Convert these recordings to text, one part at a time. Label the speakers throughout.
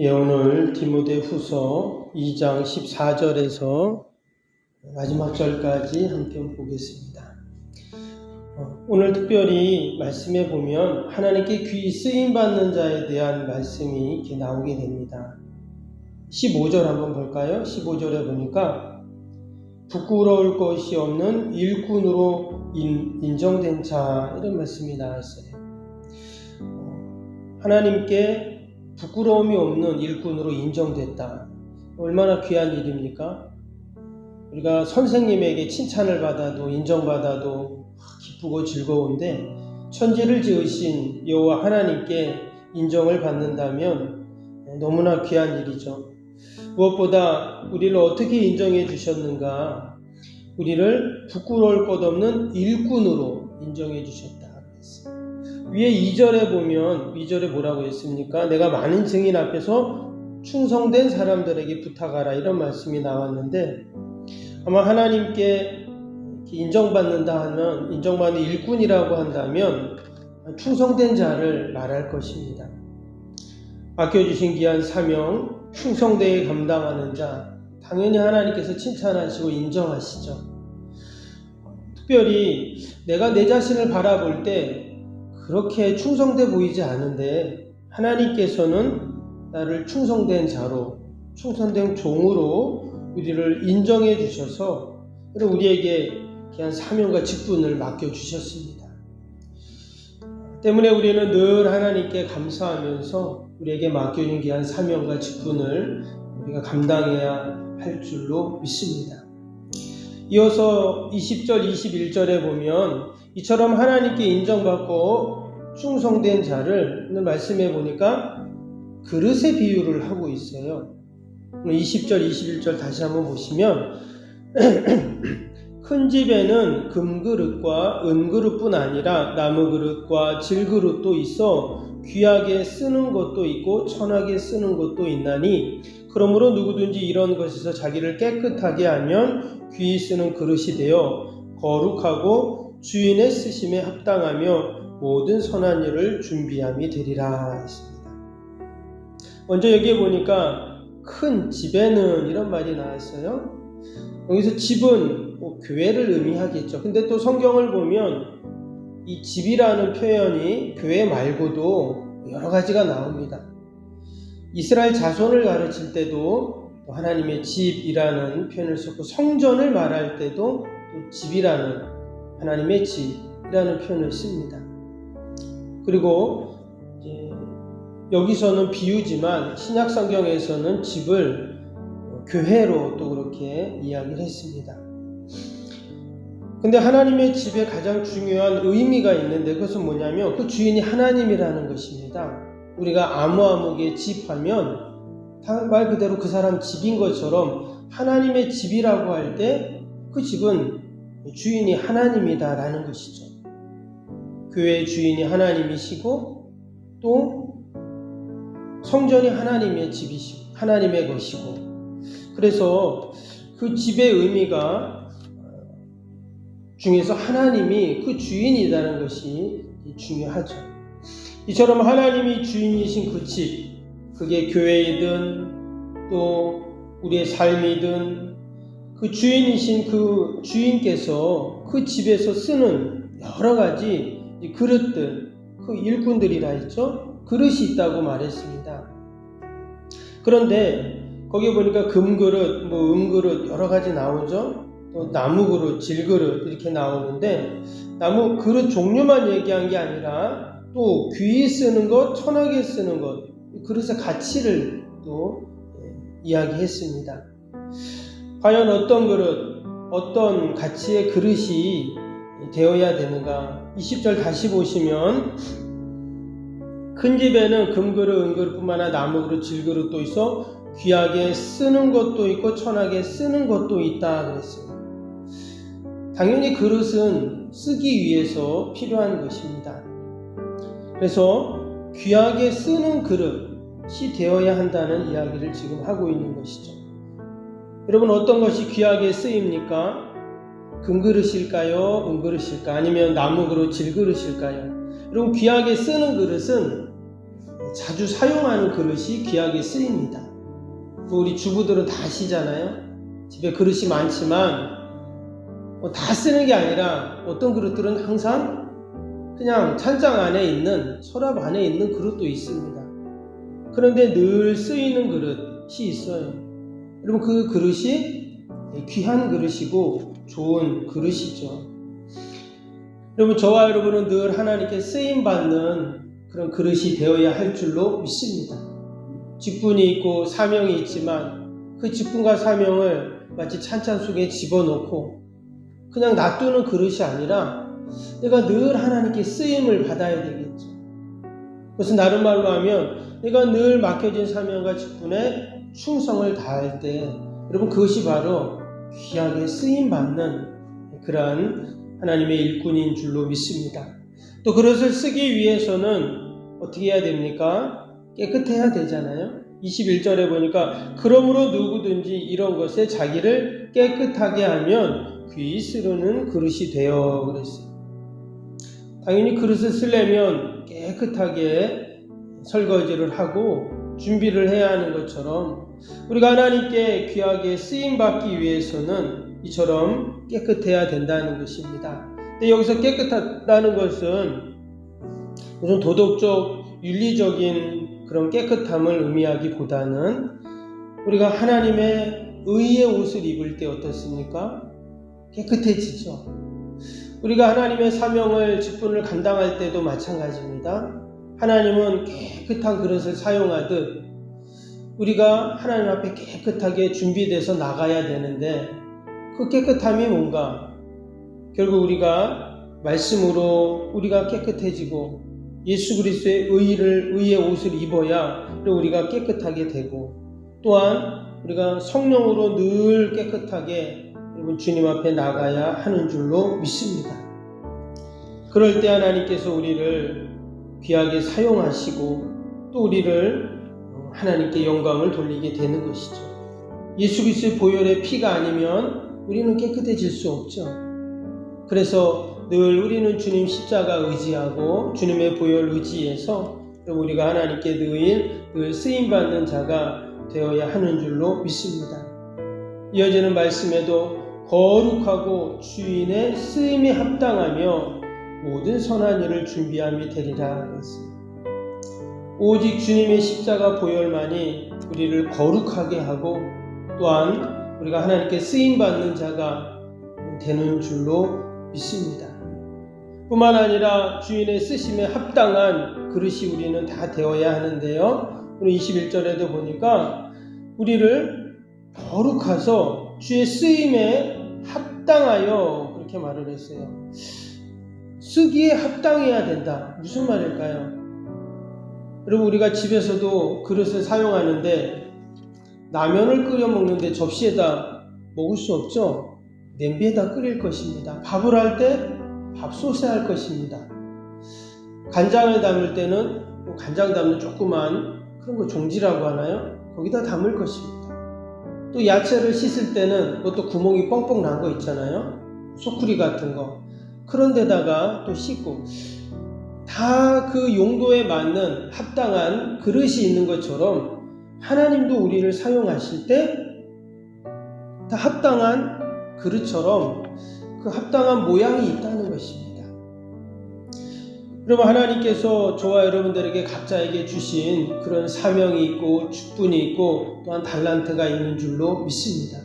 Speaker 1: 예, 오늘 디모데후서 2장 14절에서 마지막 절까지 함께 보겠습니다. 오늘 특별히 말씀에 보면 하나님께 귀히 쓰임받는 자에 대한 말씀이 이렇게 나오게 됩니다. 15절 한번 볼까요? 15절에 보니까 부끄러울 것이 없는 일꾼으로 인정된 자, 이런 말씀이 나왔어요. 하나님께 부끄러움이 없는 일꾼으로 인정됐다. 얼마나 귀한 일입니까? 우리가 선생님에게 칭찬을 받아도 인정받아도 기쁘고 즐거운데 천지를 지으신 여호와 하나님께 인정을 받는다면 너무나 귀한 일이죠. 무엇보다 우리를 어떻게 인정해 주셨는가? 우리를 부끄러울 것 없는 일꾼으로 인정해 주셨다. 위에 2절에 보면 2절에 뭐라고 했습니까? 내가 많은 증인 앞에서 충성된 사람들에게 부탁하라, 이런 말씀이 나왔는데, 아마 하나님께 인정받는다 하면, 인정받는 일꾼이라고 한다면 충성된 자를 말할 것입니다. 맡겨주신 귀한 사명, 충성되게 감당하는 자, 당연히 하나님께서 칭찬하시고 인정하시죠. 특별히 내가 내 자신을 바라볼 때 그렇게 충성돼 보이지 않은데 하나님께서는 나를 충성된 자로, 충성된 종으로 우리를 인정해 주셔서 우리에게 귀한 사명과 직분을 맡겨주셨습니다. 때문에 우리는 늘 하나님께 감사하면서 우리에게 맡겨준 귀한 사명과 직분을 우리가 감당해야 할 줄로 믿습니다. 이어서 20절, 21절에 보면 이처럼 하나님께 인정받고 충성된 자를 오늘 말씀해 보니까 그릇의 비유를 하고 있어요. 20절, 21절 다시 한번 보시면 큰 집에는 금그릇과 은그릇뿐 아니라 나무그릇과 질그릇도 있어 귀하게 쓰는 것도 있고 천하게 쓰는 것도 있나니 그러므로 누구든지 이런 것에서 자기를 깨끗하게 하면 귀히 쓰는 그릇이 되어 거룩하고 주인의 쓰심에 합당하며 모든 선한 일을 준비함이 되리라 했습니다. 먼저 여기에 보니까 큰 집에는 이런 말이 나왔어요. 여기서 집은 교회를 의미하겠죠. 근데 또 성경을 보면 이 집이라는 표현이 교회 말고도 여러 가지가 나옵니다. 이스라엘 자손을 가르칠 때도 하나님의 집이라는 표현을 썼고, 성전을 말할 때도 또 집이라는, 하나님의 집이라는 표현을 씁니다. 그리고 여기서는 비유지만 신약 성경에서는 집을 교회로 또 그렇게 이야기를 했습니다. 근데 하나님의 집에 가장 중요한 의미가 있는데 그것은 뭐냐면 그 주인이 하나님이라는 것입니다. 우리가 아무개 집 하면 말 그대로 그 사람 집인 것처럼 하나님의 집이라고 할 때 그 집은 주인이 하나님이다라는 것이죠. 교회의 주인이 하나님이시고 또 성전이 하나님의 집이시고 하나님의 것이고, 그래서 그 집의 의미가 중에서 하나님이 그 주인이라는 것이 중요하죠. 이처럼 하나님이 주인이신 그 집, 그게 교회이든 또 우리의 삶이든 그 주인이신 그 주인께서 그 집에서 쓰는 여러 가지 그릇들, 그 일꾼들이라 했죠. 그릇이 있다고 말했습니다. 그런데 거기 보니까 금그릇, 은그릇 여러 가지 나오죠. 또 나무그릇, 질그릇 이렇게 나오는데 나무 그릇 종류만 얘기한 게 아니라 또 귀히 쓰는 것, 천하게 쓰는 것, 그릇의 가치를 또 이야기했습니다. 과연 어떤 그릇, 어떤 가치의 그릇이 되어야 되는가? 20절 다시 보시면 큰 집에는 금그릇, 은그릇뿐만 아니라 나무그릇, 질그릇도 있어 귀하게 쓰는 것도 있고 천하게 쓰는 것도 있다 그랬어요. 당연히 그릇은 쓰기 위해서 필요한 것입니다. 그래서 귀하게 쓰는 그릇이 되어야 한다는 이야기를 지금 하고 있는 것이죠. 여러분, 어떤 것이 귀하게 쓰입니까? 금그릇일까요? 은그릇일까? 아니면 나무그릇, 질그릇일까요? 여러분, 귀하게 쓰는 그릇은 자주 사용하는 그릇이 귀하게 쓰입니다. 우리 주부들은 다 아시잖아요. 집에 그릇이 많지만 다 쓰는 게 아니라 어떤 그릇들은 항상 그냥 찬장 안에 있는, 서랍 안에 있는 그릇도 있습니다. 그런데 늘 쓰이는 그릇이 있어요. 여러분, 그 그릇이 귀한 그릇이고 좋은 그릇이죠. 여러분, 저와 여러분은 늘 하나님께 쓰임받는 그런 그릇이 되어야 할 줄로 믿습니다. 직분이 있고 사명이 있지만 그 직분과 사명을 마치 찬찬 속에 집어넣고 그냥 놔두는 그릇이 아니라 내가 늘 하나님께 쓰임을 받아야 되겠죠. 그것은 다른 말로 하면 내가 늘 맡겨진 사명과 직분에 충성을 다할 때 여러분, 그것이 바로 귀하게 쓰임받는 그러한 하나님의 일꾼인 줄로 믿습니다. 또 그릇을 쓰기 위해서는 어떻게 해야 됩니까? 깨끗해야 되잖아요. 21절에 보니까 그러므로 누구든지 이런 것에 자기를 깨끗하게 하면 귀히 쓰는 그릇이 되어 그랬어요. 당연히 그릇을 쓰려면 깨끗하게 설거지를 하고 준비를 해야 하는 것처럼 우리가 하나님께 귀하게 쓰임받기 위해서는 이처럼 깨끗해야 된다는 것입니다. 근데 여기서 깨끗하다는 것은 무슨 도덕적, 윤리적인 그런 깨끗함을 의미하기보다는 우리가 하나님의 의의 옷을 입을 때 어떻습니까? 깨끗해지죠. 우리가 하나님의 사명을, 직분을 감당할 때도 마찬가지입니다. 하나님은 깨끗한 그릇을 사용하듯 우리가 하나님 앞에 깨끗하게 준비돼서 나가야 되는데 그 깨끗함이 뭔가? 결국 우리가 말씀으로 우리가 깨끗해지고 예수 그리스도의 의의 옷을 입어야 우리가 깨끗하게 되고 또한 우리가 성령으로 늘 깨끗하게 여러분 주님 앞에 나가야 하는 줄로 믿습니다. 그럴 때 하나님께서 우리를 귀하게 사용하시고 또 우리를 하나님께 영광을 돌리게 되는 것이죠. 예수 그리스도의 보혈의 피가 아니면 우리는 깨끗해질 수 없죠. 그래서 늘 우리는 주님 십자가 의지하고 주님의 보혈 의지해서 우리가 하나님께 늘 쓰임받는 자가 되어야 하는 줄로 믿습니다. 이어지는 말씀에도 거룩하고 주인의 쓰임에 합당하며 모든 선한 일을 준비함이 되리라 그랬습니다. 오직 주님의 십자가 보혈만이 우리를 거룩하게 하고 또한 우리가 하나님께 쓰임받는 자가 되는 줄로 믿습니다. 뿐만 아니라 주인의 쓰심에 합당한 그릇이 우리는 다 되어야 하는데요. 오늘 21절에도 보니까 우리를 거룩하서 주의 쓰임에 합당하여 그렇게 말을 했어요. 쓰기에 합당해야 된다. 무슨 말일까요? 여러분, 우리가 집에서도 그릇을 사용하는데 라면을 끓여 먹는데 접시에다 먹을 수 없죠? 냄비에다 끓일 것입니다. 밥을 할 때 밥솥에 할 것입니다. 간장을 담을 때는 간장 담는 조그만 그런 거 종지라고 하나요? 거기다 담을 것입니다. 또 야채를 씻을 때는 그것도 구멍이 뻥뻥 난 거 있잖아요. 소쿠리 같은 거. 그런 데다가 또 씻고 다 그 용도에 맞는 합당한 그릇이 있는 것처럼 하나님도 우리를 사용하실 때 다 합당한 그릇처럼 그 합당한 모양이 있다는 것입니다. 여러분, 하나님께서 저와 여러분들에게 각자에게 주신 그런 사명이 있고 직분이 있고 또한 달란트가 있는 줄로 믿습니다.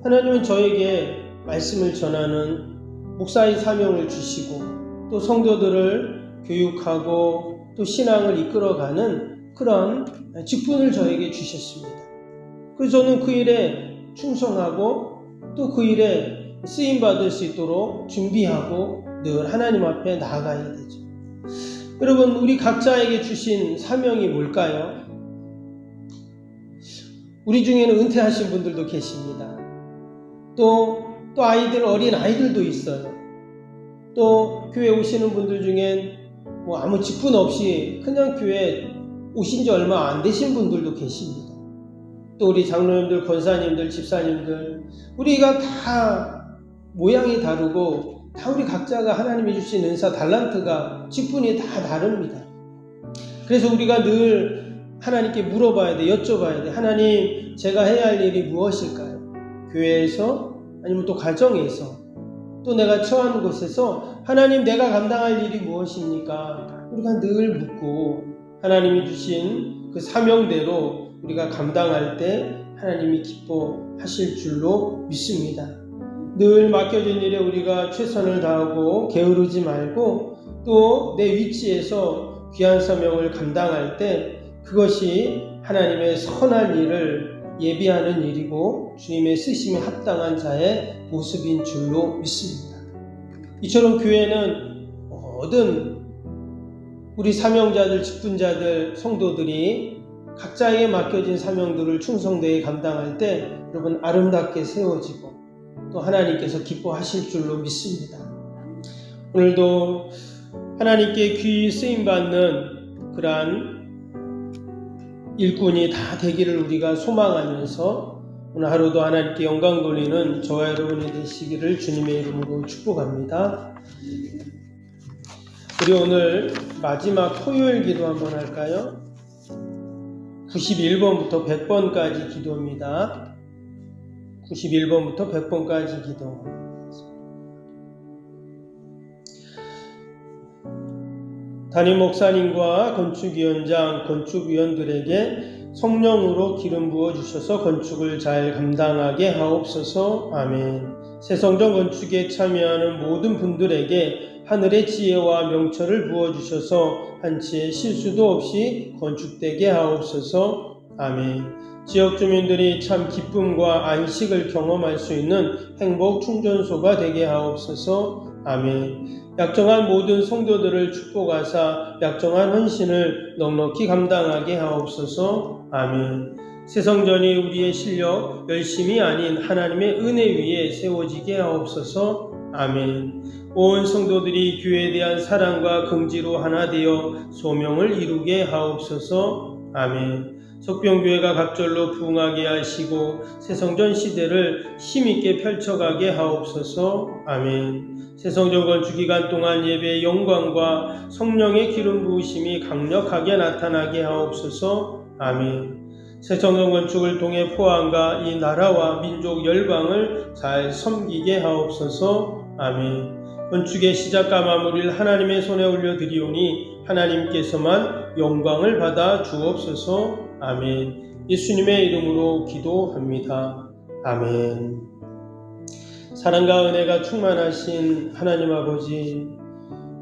Speaker 1: 하나님은 저에게 말씀을 전하는 목사의 사명을 주시고 또 성도들을 교육하고 또 신앙을 이끌어가는 그런 직분을 저에게 주셨습니다. 그래서 저는 그 일에 충성하고 또 그 일에 쓰임받을 수 있도록 준비하고 늘 하나님 앞에 나아가야 되죠. 여러분, 우리 각자에게 주신 사명이 뭘까요? 우리 중에는 은퇴하신 분들도 계십니다. 또 어린 아이들도 있어요. 또 교회 오시는 분들 중엔 아무 직분 없이 그냥 교회 오신 지 얼마 안 되신 분들도 계십니다. 또 우리 장로님들, 권사님들, 집사님들, 우리가 다 모양이 다르고 다 우리 각자가 하나님이 주신 은사, 달란트가, 직분이 다 다릅니다. 그래서 우리가 늘 하나님께 물어봐야 돼, 여쭤봐야 돼. 하나님, 제가 해야 할 일이 무엇일까요? 교회에서, 아니면 또 가정에서, 또 내가 처한 곳에서 하나님, 내가 감당할 일이 무엇입니까? 우리가 늘 묻고 하나님이 주신 그 사명대로 우리가 감당할 때 하나님이 기뻐하실 줄로 믿습니다. 늘 맡겨진 일에 우리가 최선을 다하고 게으르지 말고 또 내 위치에서 귀한 사명을 감당할 때 그것이 하나님의 선한 일을 예비하는 일이고 주님의 쓰심에 합당한 자의 모습인 줄로 믿습니다. 이처럼 교회는 모든 우리 사명자들, 직분자들, 성도들이 각자에게 맡겨진 사명들을 충성되게 감당할 때 여러분 아름답게 세워지고 또 하나님께서 기뻐하실 줄로 믿습니다. 오늘도 하나님께 귀히 쓰임받는 그러한 일꾼이 다 되기를 우리가 소망하면서 오늘 하루도 하나님께 영광 돌리는 저와 여러분이 되시기를 주님의 이름으로 축복합니다. 우리 오늘 마지막 토요일 기도 한번 할까요? 91번부터 100번까지 기도입니다. 91번부터 100번까지 기도. 담임 목사님과 건축위원장, 건축위원들에게 성령으로 기름 부어 주셔서 건축을 잘 감당하게 하옵소서. 아멘. 새성전 건축에 참여하는 모든 분들에게 하늘의 지혜와 명철을 부어 주셔서 한치의 실수도 없이 건축되게 하옵소서. 아멘. 지역 주민들이 참 기쁨과 안식을 경험할 수 있는 행복 충전소가 되게 하옵소서. 아멘. 약정한 모든 성도들을 축복하사 약정한 헌신을 넉넉히 감당하게 하옵소서. 아멘. 새성전이 우리의 실력, 열심이 아닌 하나님의 은혜 위에 세워지게 하옵소서. 아멘. 온 성도들이 교회에 대한 사랑과 긍지로 하나 되어 소명을 이루게 하옵소서. 아멘. 석병교회가 갑절로 부흥하게 하시고 새성전 시대를 힘있게 펼쳐가게 하옵소서. 아멘. 새성전 건축 기간 동안 예배의 영광과 성령의 기름 부으심이 강력하게 나타나게 하옵소서. 아멘. 새성전 건축을 통해 포항과 이 나라와 민족 열방을 잘 섬기게 하옵소서. 아멘. 건축의 시작과 마무리를 하나님의 손에 올려드리오니 하나님께서만 영광을 받아 주옵소서. 아멘. 예수님의 이름으로 기도합니다. 아멘. 사랑과 은혜가 충만하신 하나님 아버지,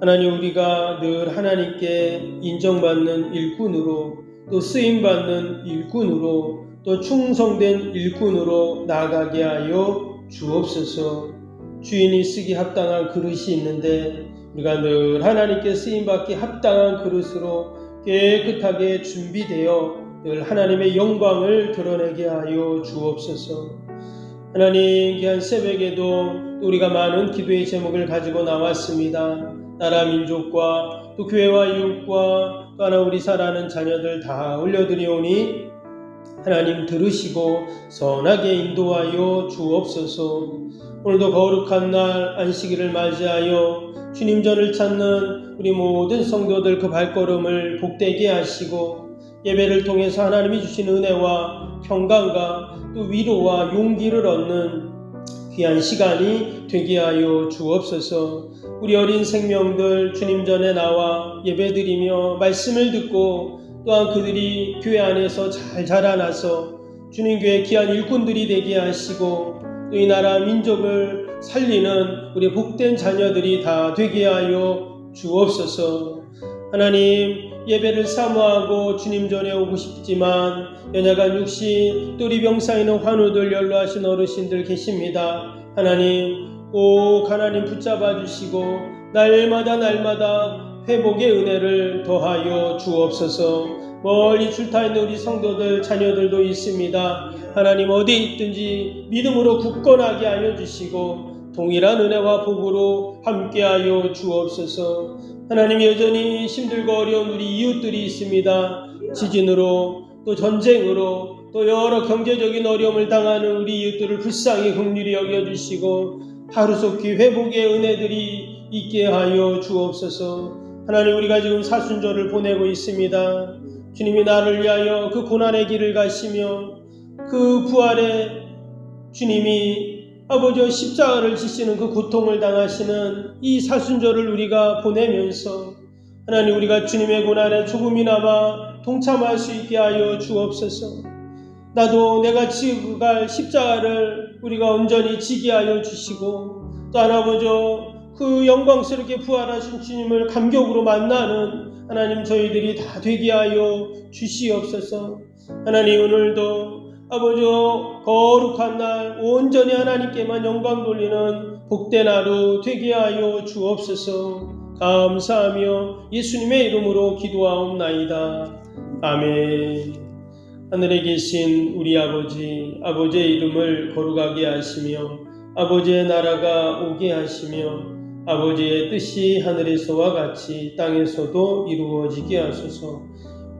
Speaker 1: 하나님, 우리가 늘 하나님께 인정받는 일꾼으로 또 쓰임받는 일꾼으로 또 충성된 일꾼으로 나아가게 하여 주옵소서. 주인이 쓰기 합당한 그릇이 있는데 우리가 늘 하나님께 쓰임받기 합당한 그릇으로 깨끗하게 준비되어 늘 하나님의 영광을 드러내게 하여 주옵소서. 하나님, 귀한 새벽에도 또 우리가 많은 기도의 제목을 가지고 나왔습니다. 나라 민족과 또 교회와 이웃과 또 하나 우리 사랑하는 자녀들 다 올려드리오니 하나님 들으시고 선하게 인도하여 주옵소서. 오늘도 거룩한 날 안식일을 맞이하여 주님 전을 찾는 우리 모든 성도들 그 발걸음을 복되게 하시고 예배를 통해서 하나님이 주신 은혜와 평강과 또 위로와 용기를 얻는 귀한 시간이 되게 하여 주옵소서. 우리 어린 생명들 주님 전에 나와 예배드리며 말씀을 듣고 또한 그들이 교회 안에서 잘 자라나서 주님 교회 귀한 일꾼들이 되게 하시고 또 이 나라 민족을 살리는 우리 복된 자녀들이 다 되게 하여 주옵소서. 하나님, 예배를 사모하고 주님 전에 오고 싶지만 연약한 육신, 또 우리 병사 있는 환우들, 연로하신 어르신들 계십니다. 하나님, 꼭 하나님 붙잡아 주시고 날마다 회복의 은혜를 더하여 주옵소서. 멀리 출타 있는 우리 성도들, 자녀들도 있습니다. 하나님, 어디 있든지 믿음으로 굳건하게 하여 주시고 동일한 은혜와 복으로 함께하여 주옵소서. 하나님, 여전히 힘들고 어려운 우리 이웃들이 있습니다. 지진으로 또 전쟁으로 또 여러 경제적인 어려움을 당하는 우리 이웃들을 불쌍히 긍휼히 여겨주시고 하루속히 회복의 은혜들이 있게 하여 주옵소서. 하나님, 우리가 지금 사순절을 보내고 있습니다. 주님이 나를 위하여 그 고난의 길을 가시며 그 부활의 주님이 아버지와 십자가를 지시는 그 고통을 당하시는 이 사순절을 우리가 보내면서 하나님, 우리가 주님의 고난에 조금이나마 동참할 수 있게 하여 주옵소서. 나도 내가 지고 갈 십자가를 우리가 온전히 지게 하여 주시고, 또 아버지 그 영광스럽게 부활하신 주님을 감격으로 만나는 하나님, 저희들이 다 되게 하여 주시옵소서. 하나님, 오늘도 아버지 거룩한 날 온전히 하나님께만 영광 돌리는 복된 하루 되게 하여 주옵소서. 감사하며 예수님의 이름으로 기도하옵나이다. 아멘. 하늘에 계신 우리 아버지, 아버지의 이름을 거룩하게 하시며 아버지의 나라가 오게 하시며 아버지의 뜻이 하늘에서와 같이 땅에서도 이루어지게 하소서.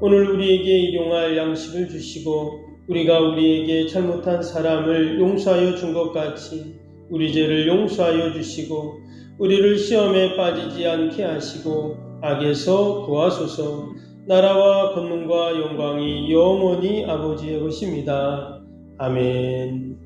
Speaker 1: 오늘 우리에게 일용할 양식을 주시고 우리가 우리에게 잘못한 사람을 용서하여 준 것 같이 우리 죄를 용서하여 주시고 우리를 시험에 빠지지 않게 하시고 악에서 구하소서. 나라와 권능과 영광이 영원히 아버지의 것입니다. 아멘.